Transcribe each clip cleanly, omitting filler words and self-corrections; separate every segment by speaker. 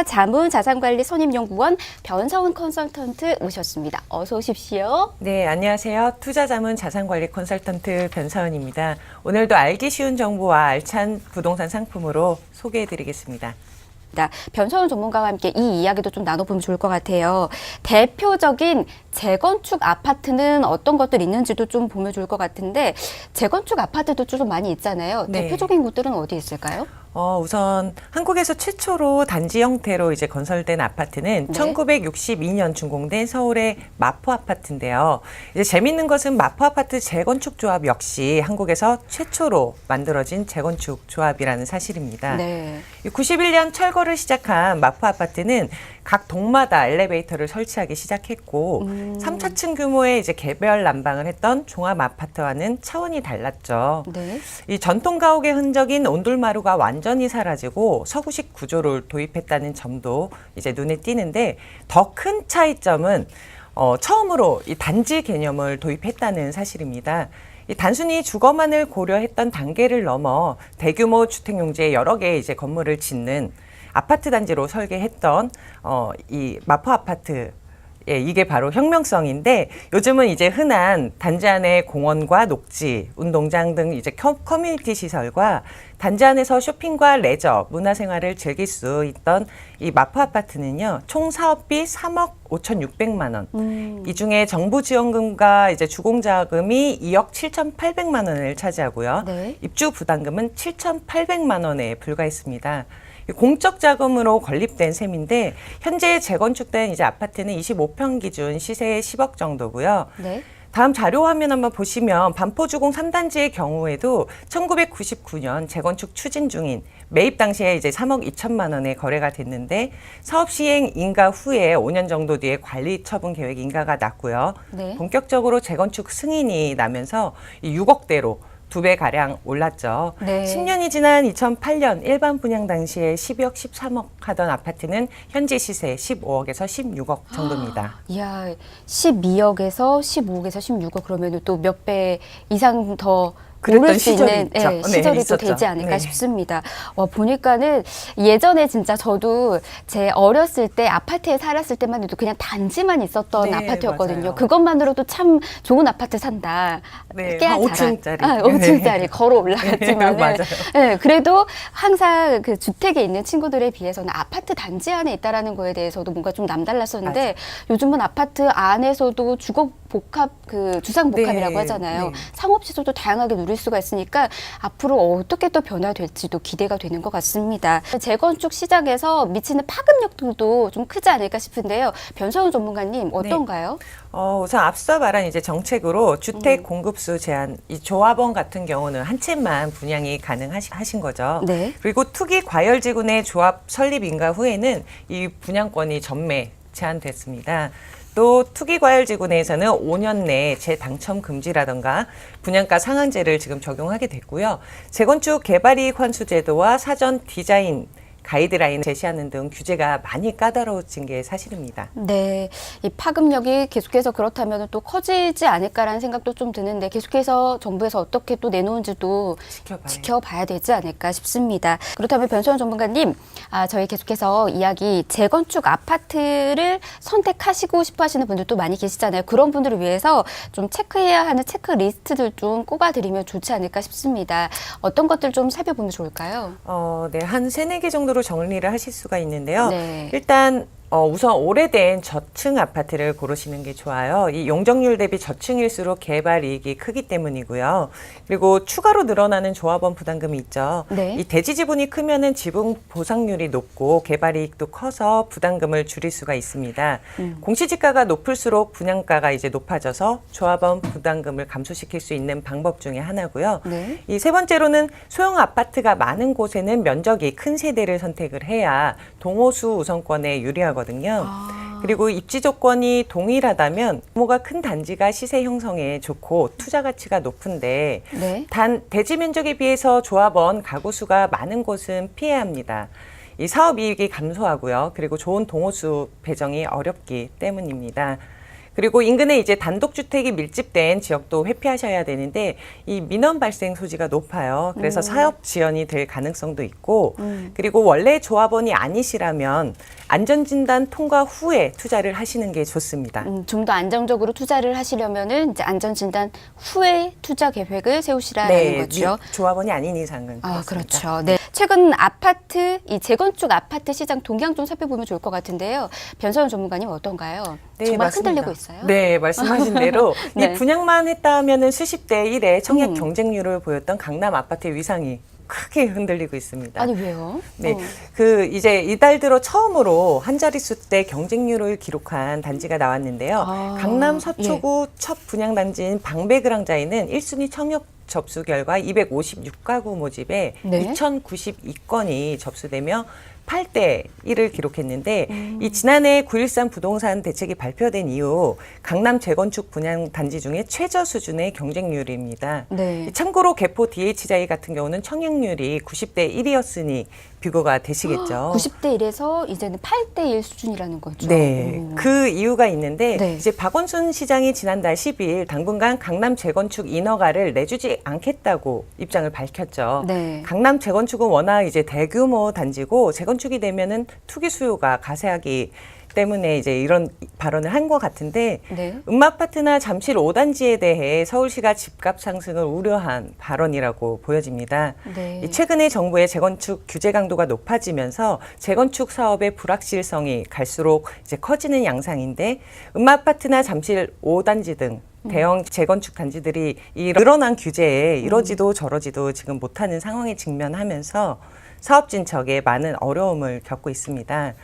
Speaker 1: 자문 자산관리 선임연구원 변서은 컨설턴트 모셨습니다. 어서 오십시오.
Speaker 2: 네, 안녕하세요. 투자자문 자산관리 컨설턴트 변서은입니다. 오늘도 알기 쉬운 정보와 알찬 부동산 상품으로 소개해드리겠습니다.
Speaker 1: 변서은 전문가와 함께 이 이야기도 좀 나눠보면 좋을 것 같아요. 대표적인 재건축 아파트는 어떤 것들이 있는지도 좀 보면 좋을 것 같은데 재건축 아파트도 좀 많이 있잖아요.
Speaker 2: 네.
Speaker 1: 대표적인 곳들은 어디 있을까요?
Speaker 2: 우선 한국에서 최초로 단지 형태로 이제 건설된 아파트는
Speaker 1: 네.
Speaker 2: 1962년 준공된 서울의 마포 아파트인데요. 이제 재밌는 것은 마포 아파트 재건축 조합 역시 한국에서 최초로 만들어진 재건축 조합이라는 사실입니다.
Speaker 1: 네.
Speaker 2: 91년 철거를 시작한 마포 아파트는 각 동마다 엘리베이터를 설치하기 시작했고 3차층 규모의 이제 개별 난방을 했던 종합 아파트와는 차원이 달랐죠.
Speaker 1: 네.
Speaker 2: 이 전통 가옥의 흔적인 온돌마루가 완전히 사라지고 서구식 구조를 도입했다는 점도 이제 눈에 띄는데 더 큰 차이점은 처음으로 이 단지 개념을 도입했다는 사실입니다. 이 단순히 주거만을 고려했던 단계를 넘어 대규모 주택용지에 여러 개의 이제 건물을 짓는 아파트 단지로 설계했던 이 마포 아파트. 예, 이게 바로 혁명성인데 요즘은 이제 흔한 단지 안에 공원과 녹지, 운동장 등 이제 커뮤니티 시설과 단지 안에서 쇼핑과 레저, 문화생활을 즐길 수 있던 이 마포 아파트는요, 총 사업비 3억 5,600만 원. 이 중에 정부 지원금과 이제 주공자금이 2억 7,800만 원을 차지하고요.
Speaker 1: 네.
Speaker 2: 입주 부담금은 7,800만 원에 불과했습니다. 공적 자금으로 건립된 셈인데 현재 재건축된 이제 아파트는 25평 기준 시세 10억 정도고요.
Speaker 1: 네.
Speaker 2: 다음 자료 화면 한번 보시면 반포주공 3단지의 경우에도 1999년 재건축 추진 중인 매입 당시에 이제 3억 2천만 원에 거래가 됐는데 사업 시행 인가 후에 5년 정도 뒤에 관리 처분 계획 인가가 났고요.
Speaker 1: 네.
Speaker 2: 본격적으로 재건축 승인이 나면서 이 6억대로 2배가량 올랐죠.
Speaker 1: 네.
Speaker 2: 10년이 지난 2008년 일반 분양 당시에 12억, 13억 하던 아파트는 현재 시세 15억에서 16억 정도입니다.
Speaker 1: 이야, 12억에서 15억에서 16억 그러면 또 몇 배 이상 더
Speaker 2: 그랬던
Speaker 1: 오를 수
Speaker 2: 시절이
Speaker 1: 있는
Speaker 2: 있죠. 네,
Speaker 1: 시절이 또
Speaker 2: 있었죠.
Speaker 1: 되지 않을까
Speaker 2: 네.
Speaker 1: 싶습니다. 보니까는 예전에 진짜 저도 제 어렸을 때 아파트에 살았을 때만 해도 그냥 단지만 있었던
Speaker 2: 네,
Speaker 1: 아파트였거든요.
Speaker 2: 맞아요.
Speaker 1: 그것만으로도 참 좋은 아파트 산다.
Speaker 2: 네,
Speaker 1: 깨알
Speaker 2: 한
Speaker 1: 자랑.
Speaker 2: 5층짜리.
Speaker 1: 5층짜리
Speaker 2: 네.
Speaker 1: 걸어 올라갔지만
Speaker 2: 맞아요.
Speaker 1: 그래도 항상 그 주택에 있는 친구들에 비해서는 아파트 단지 안에 있다라는 거에 대해서도 뭔가 좀 남달랐었는데
Speaker 2: 맞아요.
Speaker 1: 요즘은 아파트 안에서도 주거 복합 그 주상 복합이라고
Speaker 2: 네,
Speaker 1: 하잖아요.
Speaker 2: 네.
Speaker 1: 상업시설도 다양하게 누릴 수가 있으니까 앞으로 어떻게 또 변화될지도 기대가 되는 것 같습니다. 재건축 시장에서 미치는 파급력도 좀 크지 않을까 싶은데요. 변서은 전문가님 어떤가요?
Speaker 2: 우선 앞서 말한 이제 정책으로 주택 공급수 제한, 이 조합원 같은 경우는 한 채만 분양이 가능하신 거죠.
Speaker 1: 네.
Speaker 2: 그리고 투기 과열지구내 조합 설립 인가 후에는 이 분양권이 전매 제한됐습니다. 또 투기과열지구 내에서는 5년 내에 재당첨 금지라던가 분양가 상한제를 지금 적용하게 됐고요. 재건축 개발이익 환수 제도와 사전 디자인 가이드라인을 제시하는 등 규제가 많이 까다로워진 게 사실입니다.
Speaker 1: 네, 이 파급력이 계속해서 그렇다면 또 커지지 않을까라는 생각도 좀 드는데 계속해서 정부에서 어떻게 또 내놓은지도 지켜봐야 되지 않을까 싶습니다. 그렇다면 변소연 전문가님, 저희 계속해서 이야기 재건축 아파트를 선택하시고 싶어 하시는 분들도 많이 계시잖아요. 그런 분들을 위해서 좀 체크해야 하는 체크리스트들 좀 꼽아드리면 좋지 않을까 싶습니다. 어떤 것들 좀 살펴보면 좋을까요?
Speaker 2: 네, 한 3-4개 정도로 정리를 하실 수가 있는데요.
Speaker 1: 네.
Speaker 2: 일단 우선 오래된 저층 아파트를 고르시는 게 좋아요. 이 용적률 대비 저층일수록 개발 이익이 크기 때문이고요. 그리고 추가로 늘어나는 조합원 부담금이 있죠.
Speaker 1: 네.
Speaker 2: 이 대지 지분이 크면은 지분 보상률이 높고 개발 이익도 커서 부담금을 줄일 수가 있습니다. 공시지가가 높을수록 분양가가 이제 높아져서 조합원 부담금을 감소시킬 수 있는 방법 중에 하나고요.
Speaker 1: 네.
Speaker 2: 이 세 번째로는 소형 아파트가 많은 곳에는 면적이 큰 세대를 선택을 해야 동호수 우선권에 유리하거든요. 그리고 입지 조건이 동일하다면 규모가 큰 단지가 시세 형성에 좋고 투자 가치가 높은데
Speaker 1: 네.
Speaker 2: 단 대지 면적에 비해서 조합원 가구 수가 많은 곳은 피해야 합니다. 이 사업 이익이 감소하고요. 그리고 좋은 동호수 배정이 어렵기 때문입니다. 그리고 인근에 이제 단독주택이 밀집된 지역도 회피하셔야 되는데 이 민원 발생 소지가 높아요. 그래서 사업 지연이 될 가능성도 있고 그리고 원래 조합원이 아니시라면 안전진단 통과 후에 투자를 하시는 게 좋습니다.
Speaker 1: 좀 더 안정적으로 투자를 하시려면은 이제 안전진단 후에 투자 계획을 세우시라는 거죠.
Speaker 2: 조합원이 아닌 이상은
Speaker 1: 아,
Speaker 2: 그렇습니다.
Speaker 1: 그렇죠. 네. 최근 아파트, 이 재건축 아파트 시장 동향 좀 살펴보면 좋을 것 같은데요. 변소연 전문가님 어떤가요? 정말
Speaker 2: 맞습니다.
Speaker 1: 흔들리고 있어요?
Speaker 2: 네, 말씀하신 대로
Speaker 1: 네.
Speaker 2: 이 분양만 했다 하면은 수십 대 1의 청약 경쟁률을 보였던 강남 아파트의 위상이 크게 흔들리고 있습니다.
Speaker 1: 아니, 왜요?
Speaker 2: 네, 이제 이달 들어 처음으로 한 자릿수 대 경쟁률을 기록한 단지가 나왔는데요. 강남 서초구 첫 분양 단지인 방배그랑자에는 1순위 청약 접수 결과 256가구 모집에
Speaker 1: 네.
Speaker 2: 2,092건이 접수되며 8대 1을 기록했는데 이 지난해 9.13 부동산 대책이 발표된 이후 강남 재건축 분양 단지 중에 최저 수준의 경쟁률입니다.
Speaker 1: 네.
Speaker 2: 참고로 개포 DH자이 같은 경우는 청약률이 90대 1이었으니 비교가 되시겠죠.
Speaker 1: 90대 1에서 이제는 8대 1 수준이라는 거죠.
Speaker 2: 네, 그 이유가 있는데
Speaker 1: 네.
Speaker 2: 이제 박원순 시장이 지난달 10일 당분간 강남 재건축 인허가를 내주지 않겠다고 입장을 밝혔죠.
Speaker 1: 네.
Speaker 2: 강남 재건축은 워낙 이제 대규모 단지고 재건축이 되면은 투기 수요가 가세하기 때문에 이제 이런 발언을 한 것 같은데
Speaker 1: 네.
Speaker 2: 음마아파트나 잠실 5단지에 대해 서울시가 집값 상승을 우려한 발언이라고 보여집니다.
Speaker 1: 네.
Speaker 2: 이 최근에 정부의 재건축 규제 강도가 높아지면서 재건축 사업의 불확실성이 갈수록 이제 커지는 양상인데 음마아파트나 잠실 5단지 등 대형 재건축 단지들이 이 늘어난 규제에 이러지도 저러지도 지금 못하는 상황에 직면하면서 사업 진척에 많은 어려움을 겪고 있습니다.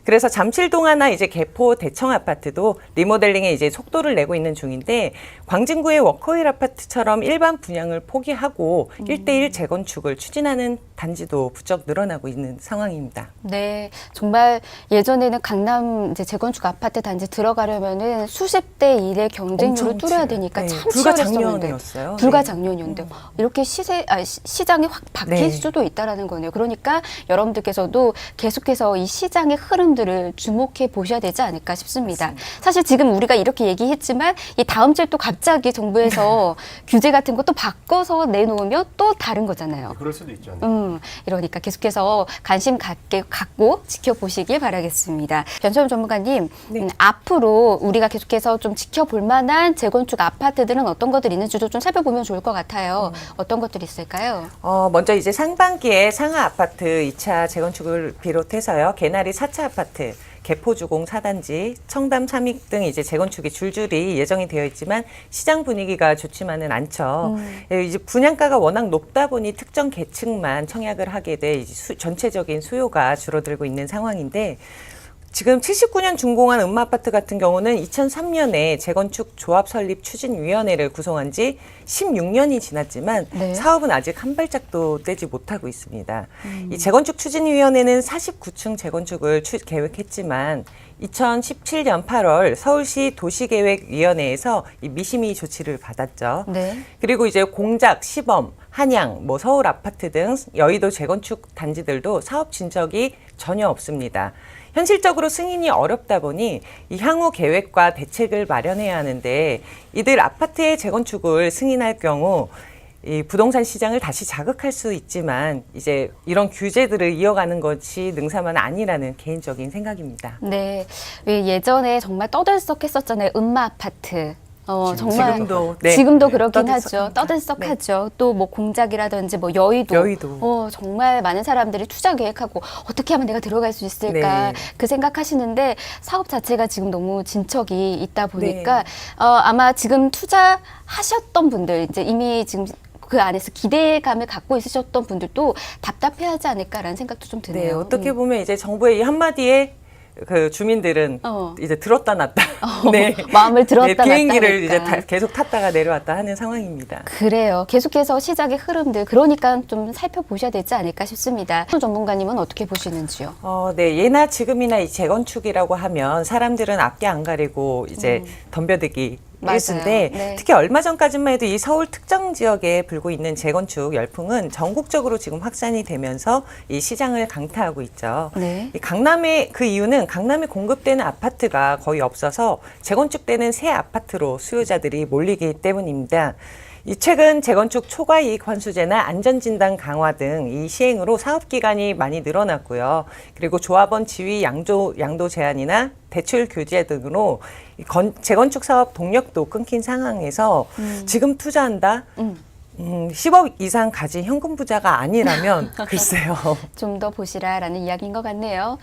Speaker 2: 그래서 잠실동화나 이제 개포 대청 아파트도 리모델링에 이제 속도를 내고 있는 중인데 광진구의 워커힐 아파트처럼 일반 분양을 포기하고 1대1 재건축을 추진하는 단지도 부쩍 늘어나고 있는 상황입니다.
Speaker 1: 네, 정말 예전에는 강남 이제 재건축 아파트 단지 들어가려면은 수십 대 1의 경쟁률을 뚫어야 되니까 참 치열했었는데
Speaker 2: 불가작년이었어요.
Speaker 1: 불가작년이었는데 이렇게 시장이 확 바뀔
Speaker 2: 네.
Speaker 1: 수도 있다라는 거네요. 그러니까 여러분들께서도 계속해서 이 시장의 흐름들을 주목해 보셔야 되지 않을까 싶습니다.
Speaker 2: 맞습니다.
Speaker 1: 사실 지금 우리가 이렇게 얘기했지만 이 다음 주에 또 갑자기 정부에서 규제 같은 것도 바꿔서 내놓으면 또 다른 거잖아요.
Speaker 3: 그럴 수도 있죠.
Speaker 1: 이러니까 계속해서 관심 갖고 지켜보시길 바라겠습니다. 변소연 전문가님,
Speaker 2: 네.
Speaker 1: 앞으로 우리가 계속해서 좀 지켜볼 만한 재건축 아파트들은 어떤 것들이 있는지도 좀 살펴보면 좋을 것 같아요. 어떤 것들이 있을까요?
Speaker 2: 먼저 이제 상반기에 상하 아파트 2차 재건축을 비롯해서요. 개나리 4차 아파트, 개포주공 4단지, 청담 3익 등 이제 재건축이 줄줄이 예정이 되어 있지만 시장 분위기가 좋지만은 않죠. 이제 분양가가 워낙 높다 보니 특정 계층만 청약을 하게 돼 이제 전체적인 수요가 줄어들고 있는 상황인데 지금 79년 준공한 음마아파트 같은 경우는 2003년에 재건축 조합 설립 추진위원회를 구성한 지 16년이 지났지만
Speaker 1: 네.
Speaker 2: 사업은 아직 한 발짝도 떼지 못하고 있습니다. 이 재건축 추진위원회는 49층 재건축을 계획했지만 2017년 8월 서울시 도시계획위원회에서 이 미심의 조치를 받았죠.
Speaker 1: 네.
Speaker 2: 그리고 이제 공작, 시범, 한양, 서울 아파트 등 여의도 재건축 단지들도 사업 진척이 전혀 없습니다. 현실적으로 승인이 어렵다 보니 이 향후 계획과 대책을 마련해야 하는데 이들 아파트의 재건축을 승인할 경우 이 부동산 시장을 다시 자극할 수 있지만 이제 이런 규제들을 이어가는 것이 능사만 아니라는 개인적인 생각입니다.
Speaker 1: 네. 예전에 정말 떠들썩했었잖아요. 음마아파트. 정말 지금도 그렇긴 하죠. 떠들썩하죠. 또 뭐 공작이라든지 뭐 여의도. 정말 많은 사람들이 투자 계획하고 어떻게 하면 내가 들어갈 수 있을까 그 생각하시는데 사업 자체가 지금 너무 진척이 있다 보니까 아마 지금 투자하셨던 분들 이제 이미 지금 그 안에서 기대감을 갖고 있으셨던 분들도 답답해하지 않을까라는 생각도 좀 드네요.
Speaker 2: 네, 어떻게 보면 이제 정부의 이 한마디에 그 주민들은 이제 들었다 놨다.
Speaker 1: 마음을 들었다 놨다
Speaker 2: 비행기를
Speaker 1: 하니까.
Speaker 2: 이제 계속 탔다가 내려왔다 하는 상황입니다.
Speaker 1: 그래요. 계속해서 시장의 흐름들 그러니까 좀 살펴보셔야 되지 않을까 싶습니다. 전문가님은 어떻게 보시는지요?
Speaker 2: 네, 예나 지금이나 이 재건축이라고 하면 사람들은 앞뒤 안 가리고 이제 덤벼들기
Speaker 1: 맞아요.
Speaker 2: 일수인데
Speaker 1: 네.
Speaker 2: 특히 얼마 전까지만 해도 이 서울 특정 지역에 불고 있는 재건축 열풍은 전국적으로 지금 확산이 되면서 이 시장을 강타하고 있죠.
Speaker 1: 네.
Speaker 2: 이 강남의 그 이유는 강남에 공급되는 아파트가 거의 없어서 재건축되는 새 아파트로 수요자들이 몰리기 때문입니다. 이 최근 재건축 초과이익 환수제나 안전진단 강화 등 이 시행으로 사업 기간이 많이 늘어났고요. 그리고 조합원 지위 양도 제한이나 대출 규제 등으로 재건축 사업 동력도 끊긴 상황에서 지금 투자한다. 10억 이상 가진 현금 부자가 아니라면 글쎄요.
Speaker 1: 좀 더 보시라라는 이야기인 것 같네요.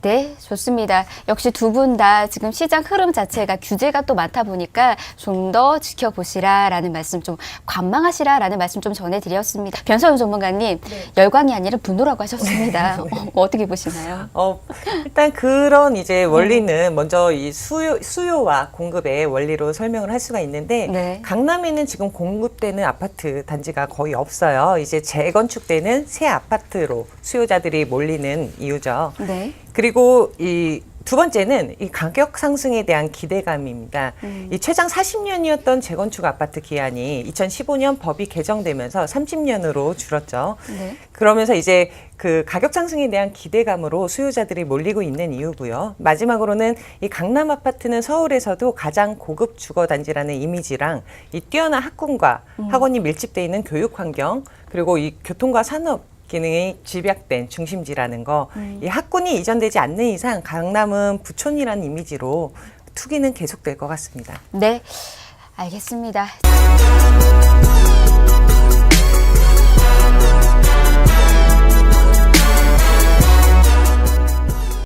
Speaker 1: 네, 좋습니다. 역시 두 분 다 지금 시장 흐름 자체가 규제가 또 많다 보니까 좀 더 지켜보시라라는 말씀, 좀 관망하시라라는 말씀 좀 전해드렸습니다. 변소영 전문가님, 열광이 아니라 분노라고 하셨습니다. 어떻게 보시나요?
Speaker 2: 일단 그런 이제 원리는 먼저 이 수요와 공급의 원리로 설명을 할 수가 있는데
Speaker 1: 네.
Speaker 2: 강남에는 지금 공급되는 아파트 단지가 거의 없어요. 이제 재건축되는 새 아파트로 수요자들이 몰리는 이유죠.
Speaker 1: 네.
Speaker 2: 그리고 이 두 번째는 이 가격 상승에 대한 기대감입니다. 이 최장 40년이었던 재건축 아파트 기한이 2015년 법이 개정되면서 30년으로 줄었죠.
Speaker 1: 네.
Speaker 2: 그러면서 이제 그 가격 상승에 대한 기대감으로 수요자들이 몰리고 있는 이유고요. 마지막으로는 이 강남 아파트는 서울에서도 가장 고급 주거 단지라는 이미지랑 이 뛰어난 학군과 학원이 밀집돼 있는 교육 환경, 그리고 이 교통과 산업 기능이 집약된 중심지라는 거, 이 학군이 이전되지 않는 이상 강남은 부촌이라는 이미지로 투기는 계속될 것 같습니다.
Speaker 1: 네, 알겠습니다.